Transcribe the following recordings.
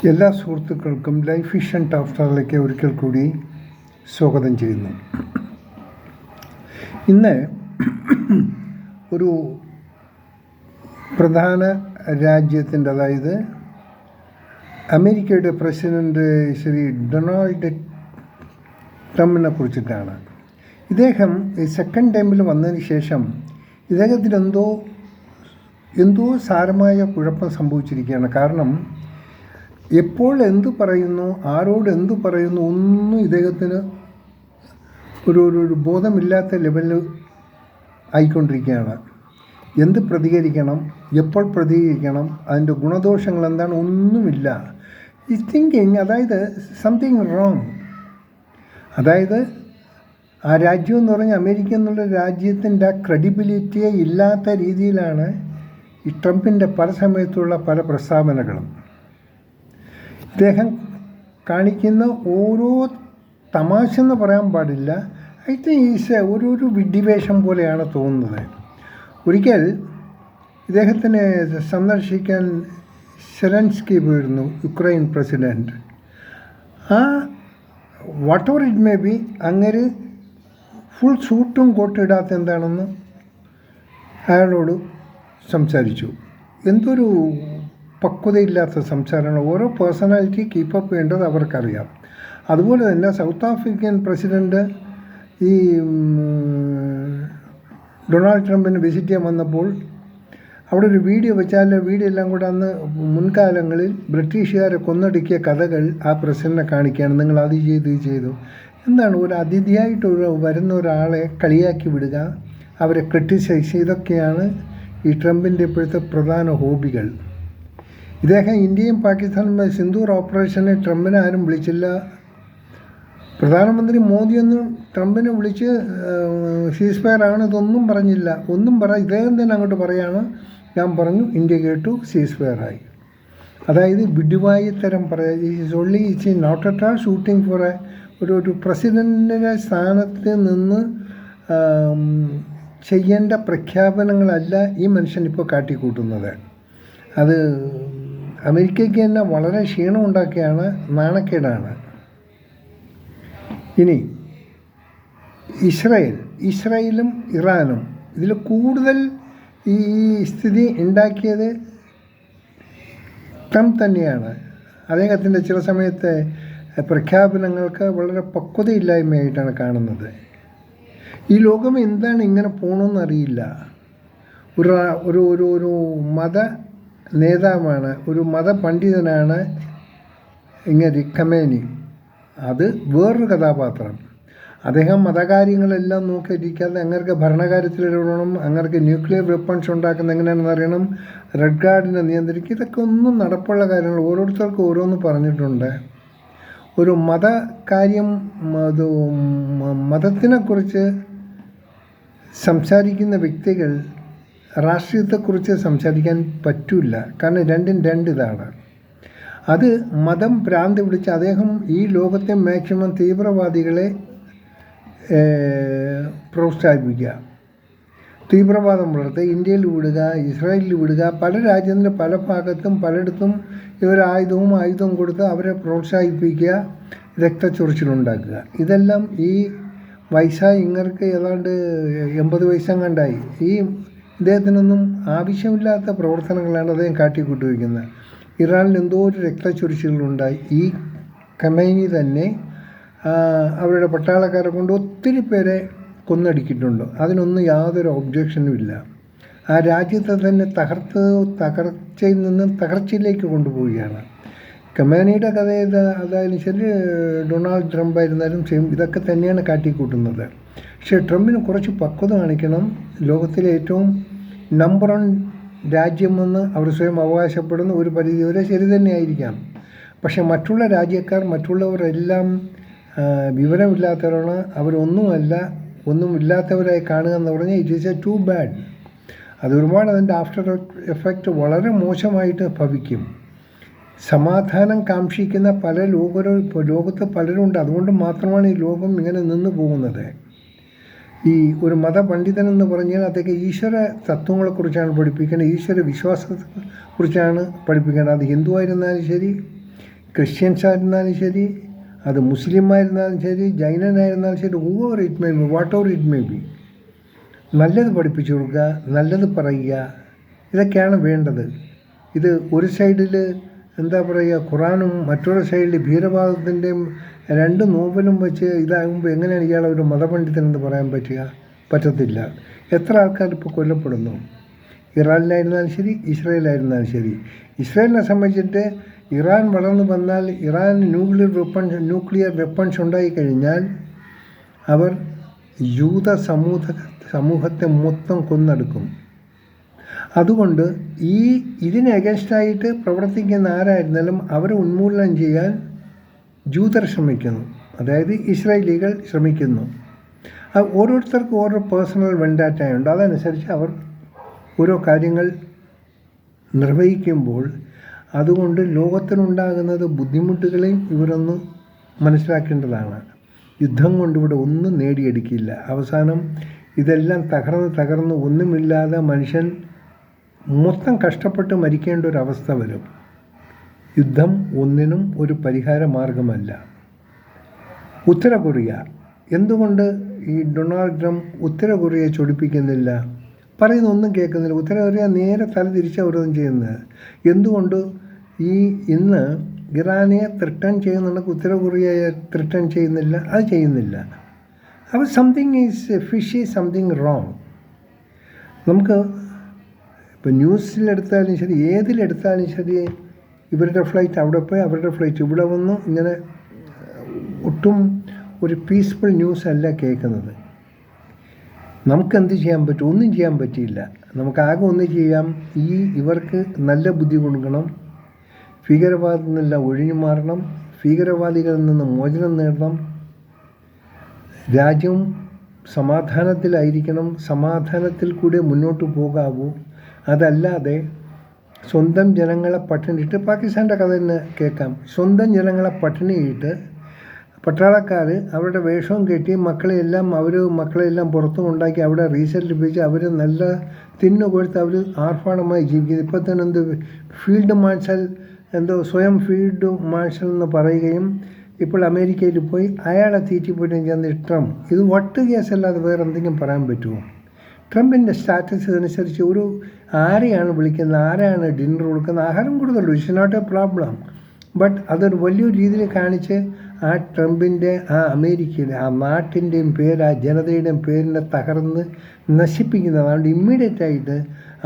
എല്ലാ സുഹൃത്തുക്കൾക്കും life vision ടോക്സിലേക്ക് ഒരിക്കൽ കൂടി സ്വാഗതം ചെയ്യുന്നു. ഇന്ന് ഒരു പ്രധാന രാജ്യത്തിൻ്റെ, അതായത് അമേരിക്കയുടെ പ്രസിഡൻറ്റ് ശ്രീ ഡൊണാൾഡ് ട്രംപിനെ കുറിച്ചിട്ടാണ്. ഇദ്ദേഹം സെക്കൻഡ് ടൈമിൽ വന്നതിന് ശേഷം ഇദ്ദേഹത്തിന് എന്തോ സാരമായ കുഴപ്പം സംഭവിച്ചിരിക്കുകയാണ്. കാരണം എപ്പോൾ എന്തു പറയുന്നു, ആരോട് എന്തു പറയുന്നു, ഒന്നും ഇദ്ദേഹത്തിന് ഒരു ബോധമില്ലാത്ത ലെവലിൽ ആയിക്കൊണ്ടിരിക്കുകയാണ്. എന്ത് പ്രതികരിക്കണം, എപ്പോൾ പ്രതികരിക്കണം, അതിൻ്റെ ഗുണദോഷങ്ങൾ എന്താണ്, ഒന്നുമില്ല. ഈ തിങ്കിങ്, അതായത് സംതിങ് റോങ്. അതായത് ആ രാജ്യം എന്ന് പറഞ്ഞാൽ അമേരിക്ക എന്നുള്ള രാജ്യത്തിൻ്റെ ക്രെഡിബിലിറ്റിയെ ഇല്ലാത്ത രീതിയിലാണ് ഈ ട്രംപിൻ്റെ പല സമയത്തുള്ള പല പ്രസ്താവനകളും. ഇദ്ദേഹം കാണിക്കുന്ന ഓരോ തമാശ എന്ന് പറയാൻ പാടില്ല, ഐ തിങ്ക് ഒരു വിഡ്ഢിവേഷം പോലെയാണ് തോന്നുന്നത്. ഒരിക്കൽ ഇദ്ദേഹത്തിനെ സന്ദർശിക്കാൻ സെലൻസ്കി പോയിരുന്നു, യുക്രൈൻ പ്രസിഡൻറ്റ്. ആ what ever it may be, അങ്ങനെ ഫുൾ സൂട്ടും കോട്ടും ഇടാത്ത എന്താണെന്ന് അയാളോട് സംസാരിച്ചു. എന്തൊരു പക്വതയില്ലാത്ത സംസാരമാണ്. ഓരോ പേഴ്സണാലിറ്റി കീപ്പപ്പ് ചെയ്യേണ്ടത് അവർക്കറിയാം. അതുപോലെ തന്നെ സൗത്ത് ആഫ്രിക്കൻ പ്രസിഡൻറ്റ് ഈ ഡൊണാൾഡ് ട്രംപിനെ വിസിറ്റ് ചെയ്യാൻ വന്നപ്പോൾ അവിടെ ഒരു വീഡിയോ വെച്ചാൽ വീഡിയോ എല്ലാം കൂടെ അന്ന് മുൻകാലങ്ങളിൽ ബ്രിട്ടീഷുകാരെ കൊന്നൊടുക്കിയ കഥകൾ ആ പ്രസിഡൻറ്റിനെ കാണിക്കുകയാണ്. നിങ്ങൾ അത് ചെയ്തു, ഇത് ചെയ്തു. എന്താണ്, ഒരു അതിഥിയായിട്ട് വരുന്ന ഒരാളെ കളിയാക്കി വിടുക, അവരെ ക്രിട്ടിസൈസ്, ഇതൊക്കെയാണ് ഈ ട്രംപിൻ്റെ ഇപ്പോഴത്തെ പ്രധാന ഹോബികൾ. ഇദ്ദേഹം ഇന്ത്യയും പാകിസ്ഥാനും സിന്ദൂർ ഓപ്പറേഷന് ട്രംപിനെ ആരും വിളിച്ചില്ല. പ്രധാനമന്ത്രി മോദിയൊന്നും ട്രംപിനെ വിളിച്ച് സീസ് ഫയർ ആണ് ഇതൊന്നും പറഞ്ഞില്ല. ഇദ്ദേഹം തന്നെ അങ്ങോട്ട് പറയാണ്, ഞാൻ പറഞ്ഞു, ഇന്ത്യ കേട്ടു, സീസ് ഫയർ ആയി. അതായത് വിടുവായി തരം it's not at all shooting for ഒരു പ്രസിഡൻറ്റിൻ്റെ സ്ഥാനത്ത് നിന്ന് ചെയ്യേണ്ട പ്രഖ്യാപനങ്ങളല്ല ഈ മനുഷ്യൻ ഇപ്പോൾ കാട്ടിക്കൂട്ടുന്നത്. അത് അമേരിക്കയ്ക്ക് തന്നെ വളരെ ക്ഷീണമുണ്ടാക്കിയാണ്, നാണക്കേടാണ്. ഇനി ഇസ്രായേലും ഇറാനും ഇതിൽ കൂടുതൽ ഈ സ്ഥിതി ഉണ്ടാക്കിയത് ട്രംപ് തന്നെയാണ്. അദ്ദേഹത്തിൻ്റെ ചില സമയത്തെ പ്രഖ്യാപനങ്ങൾക്ക് വളരെ പക്വതയില്ലായ്മയായിട്ടാണ് കാണുന്നത്. ഈ ലോകം എന്താണ് ഇങ്ങനെ പോകണമെന്നറിയില്ല. ഒരു മത നേതാവാണ്, ഒരു മതപണ്ഡിതനാണ് ഇങ്ങനെ ഖമേനി. അത് വേറൊരു കഥാപാത്രം. അദ്ദേഹം മതകാര്യങ്ങളെല്ലാം നോക്കിയിരിക്കാതെ അങ്ങർക്ക് ഭരണകാര്യത്തിൽ ഇടപെടണം, അങ്ങർക്ക് ന്യൂക്ലിയർ വെപ്പൺസ് ഉണ്ടാക്കുന്ന എങ്ങനെയാണെന്ന് അറിയണം, റെഡ് ഗാർഡിനെ നിയന്ത്രിക്കുക, ഇതൊക്കെ ഒന്നും നടപ്പുള്ള കാര്യങ്ങൾ. ഓരോരുത്തർക്കും ഓരോന്ന് പറഞ്ഞിട്ടുണ്ട്. ഒരു മതകാര്യം, മതത്തിനെക്കുറിച്ച് സംസാരിക്കുന്ന വ്യക്തികൾ രാഷ്ട്രീയത്തെക്കുറിച്ച് സംസാരിക്കാൻ പറ്റില്ല. കാരണം രണ്ടും ഇതാണ്. അത് മതം ഭ്രാന്ത് പിടിച്ച് അദ്ദേഹം ഈ ലോകത്തെ മാക്സിമം തീവ്രവാദികളെ പ്രോത്സാഹിപ്പിക്കുക, തീവ്രവാദം വളർത്തുക, ഇന്ത്യയിൽ വിടുക, ഇസ്രായേലിൽ വിടുക, പല രാജ്യത്തിൻ്റെ പല ഭാഗത്തും പലയിടത്തും ഇവർ ആയുധവും കൊടുത്ത് അവരെ പ്രോത്സാഹിപ്പിക്കുക, രക്തച്ചൊറിച്ചിലുണ്ടാക്കുക. ഇതെല്ലാം ഈ ഇങ്ങർക്ക് ഏതാണ്ട് 80 വയസ്സെങ്ങാണ്ടായി. ഈ ഇദ്ദേഹത്തിനൊന്നും ആവശ്യമില്ലാത്ത പ്രവർത്തനങ്ങളാണ് അദ്ദേഹം കാട്ടിക്കൂട്ടിവയ്ക്കുന്നത്. ഇറാനിൽ എന്തോ ഒരു രക്തച്ചൊരിച്ചിലുണ്ടായി. ഈ ഖമേനി തന്നെ അവരുടെ പട്ടാളക്കാരെ കൊണ്ട് ഒത്തിരി പേരെ കൊന്നടിക്കിയിട്ടുണ്ട്. അതിനൊന്നും യാതൊരു ഒബ്ജക്ഷനും ഇല്ല. ആ രാജ്യത്തെ തന്നെ തകർച്ചയിൽ നിന്ന് തകർച്ചയിലേക്ക് കൊണ്ടുപോവുകയാണ്. ഖമേനിയുടെ കഥ അതായാലും ശരി, ഡൊണാൾഡ് ട്രംപ് ആയിരുന്നാലും സെയിം ഇതൊക്കെ തന്നെയാണ് കാട്ടിക്കൂട്ടുന്നത്. പക്ഷേ ട്രംപിന് കുറച്ച് പക്വത കാണിക്കണം. ലോകത്തിലെ ഏറ്റവും നമ്പർ 1 രാജ്യമെന്ന് അവർ സ്വയം അവകാശപ്പെടുന്ന ഒരു പരിധിവരെ ശരി തന്നെയായിരിക്കാം. പക്ഷേ മറ്റുള്ള രാജ്യക്കാർ, മറ്റുള്ളവരെല്ലാം വിവരമില്ലാത്തവരാണ്, ഒന്നുമില്ലാത്തവരായി കാണുക എന്ന് പറഞ്ഞാൽ ഇറ്റ് ഈസ് ടു ബാഡ്. അതൊരുപാട് അതിൻ്റെ ആഫ്റ്റർ എഫക്റ്റ് വളരെ മോശമായിട്ട് ഭവിക്കും. സമാധാനം കാക്ഷിക്കുന്ന ലോകത്ത് പലരുണ്ട്. അതുകൊണ്ട് മാത്രമാണ് ഈ ലോകം ഇങ്ങനെ നിന്നു പോകുന്നത്. ഈ ഒരു മതപണ്ഡിതനെന്ന് പറഞ്ഞാൽ അദ്ദേഹം ഈശ്വര തത്വങ്ങളെക്കുറിച്ചാണ് പഠിപ്പിക്കുന്നത്, ഈശ്വര വിശ്വാസത്തെക്കുറിച്ചാണ് പഠിപ്പിക്കേണ്ടത്. അത് ഹിന്ദു ആയിരുന്നാലും ശരി, ക്രിസ്ത്യൻസ് ആയിരുന്നാലും ശരി, അത് മുസ്ലിമായിരുന്നാലും ശരി, ജൈനനായിരുന്നാലും ശരി, Hoover it may be, what over it may be, നല്ലത് പഠിപ്പിച്ചു കൊടുക്കുക, നല്ലത് പറയുക, ഇതൊക്കെയാണ് വേണ്ടത്. ഇത് ഒരു സൈഡിൽ എന്താ പറയുക, ഖുറാനും മറ്റൊരു സൈഡിൽ ഭീകരവാദത്തിൻ്റെയും രണ്ട് നോവലും വെച്ച് ഇതാകുമ്പോൾ എങ്ങനെയാണ് ഇയാളെ ഒരു മതപണ്ഡിതനെന്ന് പറയാൻ പറ്റത്തില്ല. എത്ര ആൾക്കാർ ഇപ്പോൾ കൊല്ലപ്പെടുന്നു. ഇറാനിലായിരുന്നാലും ശരി, ഇസ്രായേലായിരുന്നാലും ശരി. ഇസ്രായേലിനെ സംബന്ധിച്ചിട്ട് ഇറാൻ വളർന്നു വന്നാൽ, ഇറാൻ ന്യൂക്ലിയർ വെപ്പൺസ് ഉണ്ടായിക്കഴിഞ്ഞാൽ അവർ യൂത സമൂഹത്തെ മൊത്തം കൊന്നെടുക്കും. അതുകൊണ്ട് ഇതിന് അഗൻസ്റ്റായിട്ട് പ്രവർത്തിക്കുന്ന ആരായിരുന്നാലും അവരെ ഉന്മൂലനം ചെയ്യാൻ ജൂതർ ശ്രമിക്കുന്നു, അതായത് ഇസ്രായേലികൾ ശ്രമിക്കുന്നു. ഓരോരുത്തർക്കും ഓരോ പേഴ്സണൽ വെണ്ടാറ്റയുണ്ട്. അതനുസരിച്ച് അവർ ഓരോ കാര്യങ്ങൾ നിർവഹിക്കുമ്പോൾ അതുകൊണ്ട് ലോകത്തിനുണ്ടാകുന്നത് ബുദ്ധിമുട്ടുകളെയും ഇവരൊന്ന് മനസ്സിലാക്കേണ്ടതാണ്. യുദ്ധം കൊണ്ടിവിടെ ഒന്നും നേടിയെടുക്കില്ല. അവസാനം ഇതെല്ലാം തകർന്ന് ഒന്നുമില്ലാതെ മനുഷ്യൻ മൊത്തം കഷ്ടപ്പെട്ട് മരിക്കേണ്ട ഒരു അവസ്ഥ വരും. യുദ്ധം ഒന്നിനും ഒരു പരിഹാര മാർഗമല്ല. ഉത്തര കൊറിയ, എന്തുകൊണ്ട് ഈ ഡൊണാൾഡ് ട്രംപ് ഉത്തര കൊറിയയെ ചൊടിപ്പിക്കുന്നില്ല? പറയുന്നൊന്നും കേൾക്കുന്നില്ല. ഉത്തര കൊറിയ നേരെ തല തിരിച്ചവരോധം ചെയ്യുന്നത്. എന്തുകൊണ്ട് ഇന്ന് ഇറാനെ ത്രെട്ടൺ ചെയ്യുന്നുണ്ടെങ്കിൽ ഉത്തര കൊറിയയെ ത്രെട്ടൺ ചെയ്യുന്നില്ല? അത് ചെയ്യുന്നില്ല. അപ്പോൾ something is fishy, something wrong. നമുക്ക് ഇപ്പോൾ ന്യൂസിലെടുത്താലും ശരി, ഏതിലെടുത്താലും ശരി, ഇവരുടെ ഫ്ലൈറ്റ് അവിടെ പോയി, അവരുടെ ഫ്ലൈറ്റ് ഇവിടെ വന്നു, ഇങ്ങനെ ഒട്ടും ഒരു പീസ്ഫുൾ ന്യൂസ് അല്ല കേൾക്കുന്നത്. നമുക്കെന്ത് ചെയ്യാൻ പറ്റും? ഒന്നും ചെയ്യാൻ പറ്റിയില്ല. നമുക്കാകെ ഒന്ന് ചെയ്യാം, ഇവർക്ക് നല്ല ബുദ്ധി കൊടുക്കണം, ഭീകരവാദത്തിൽ നിന്നെല്ലാം ഒഴിഞ്ഞു മാറണം, ഭീകരവാദികളിൽ നിന്ന് മോചനം നേടണം, രാജ്യം സമാധാനത്തിലായിരിക്കണം, സമാധാനത്തിൽ കൂടെ മുന്നോട്ട് പോകാവൂ. അതല്ലാതെ സ്വന്തം ജനങ്ങളെ പട്ടിണിയിട്ട്, പാകിസ്ഥാൻ്റെ കഥ തന്നെ കേൾക്കാം, സ്വന്തം ജനങ്ങളെ പട്ടിണിയിട്ട് പട്ടാളക്കാർ അവരുടെ വേഷവും കെട്ടി മക്കളെയെല്ലാം പുറത്തു കൊണ്ടാക്കി അവിടെ റീസെറ്റിൽപ്പിച്ച് അവർ നല്ല തിന്നുകൊടുത്ത് അവർ ആർഭാടമായി ജീവിക്കുന്നത്. ഇപ്പോൾ തന്നെ ഫീൽഡ് മാർഷൽ സ്വയം ഫീൽഡ് മാർഷൽ എന്ന് പറയുകയും ഇപ്പോൾ അമേരിക്കയിൽ പോയി അയാളെ തീറ്റിപ്പോയിട്ടും ചെന്ന് ട്രംപ്, ഇത് വട്ട് കേസല്ലാതെ വേറെ എന്തെങ്കിലും പറയാൻ പറ്റുമോ? ട്രംപിൻ്റെ സ്റ്റാറ്റസ് അനുസരിച്ച് ആരെയാണ് വിളിക്കുന്നത്, ആരെയാണ് ഡിന്നർ കൊടുക്കുന്നത്, ആഹാരം കൊടുക്കുന്നുള്ളൂ, it's not a problem. But അതൊരു വലിയൊരു രീതിയിൽ കാണിച്ച് ആ ട്രംപിൻ്റെ, ആ അമേരിക്കയുടെ, ആ നാട്ടിൻ്റെയും പേര്, ആ ജനതയുടെയും പേരിനെ തകർന്ന് നശിപ്പിക്കുന്നതാണ്. അതുകൊണ്ട് ഇമ്മീഡിയറ്റായിട്ട്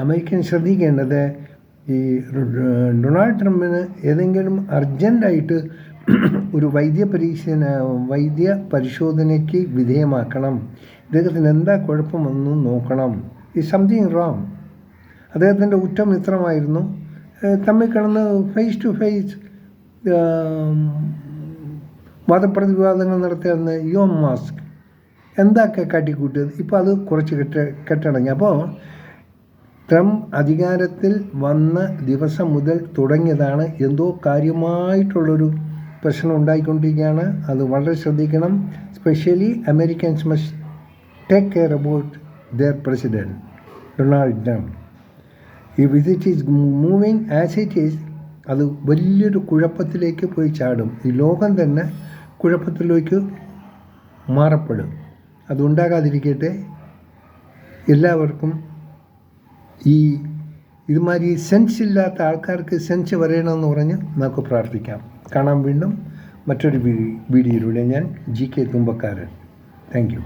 അമേരിക്കൻ ശ്രദ്ധിക്കേണ്ടത് ഈ ഡൊണാൾഡ് ട്രംപിന് ഏതെങ്കിലും അർജൻറ്റായിട്ട് ഒരു വൈദ്യ പരിശോധനയ്ക്ക് വിധേയമാക്കണം. ഇദ്ദേഹത്തിന് എന്താ കുഴപ്പമെന്ന് നോക്കണം. ഈ സംതിങ് റോങ്. അദ്ദേഹത്തിൻ്റെ ഉറ്റമിത്രമായിരുന്നു, തമ്മിൽ കിടന്ന് ഫേസ് ടു ഫേസ് വാദപ്രതിവാദങ്ങൾ നടത്തിയിരുന്ന ഇലോൺ മസ്ക് എന്തൊക്കെ കാട്ടിക്കൂട്ടിയത്. ഇപ്പോൾ അത് കുറച്ച് കെട്ടടങ്ങി. അപ്പോൾ ട്രംപ് അധികാരത്തിൽ വന്ന ദിവസം മുതൽ തുടങ്ങിയതാണ് എന്തോ കാര്യമായിട്ടുള്ളൊരു പ്രശ്നം ഉണ്ടായിക്കൊണ്ടിരിക്കുകയാണ്. അത് വളരെ ശ്രദ്ധിക്കണം. Specially Americans must take care about their president, Donald Trump. If it is moving as it is, അത് വലിയൊരു കുഴപ്പത്തിലേക്ക് പോയി ചാടും. ഈ ലോകം തന്നെ കുഴപ്പത്തിലേക്ക് മാറപ്പെടും. അതുണ്ടാകാതിരിക്കട്ടെ. എല്ലാവർക്കും ഇതുമാതിരി സെൻസ് ഇല്ലാത്ത ആൾക്കാർക്ക് സെൻസ് വരണമെന്ന് പറഞ്ഞ് നമുക്ക് പ്രാർത്ഥിക്കാം. കാണാം വീണ്ടും മറ്റൊരു വീഡിയോയിലൂടെ. ഞാൻ GK തുമ്പക്കാരൻ. Thank you.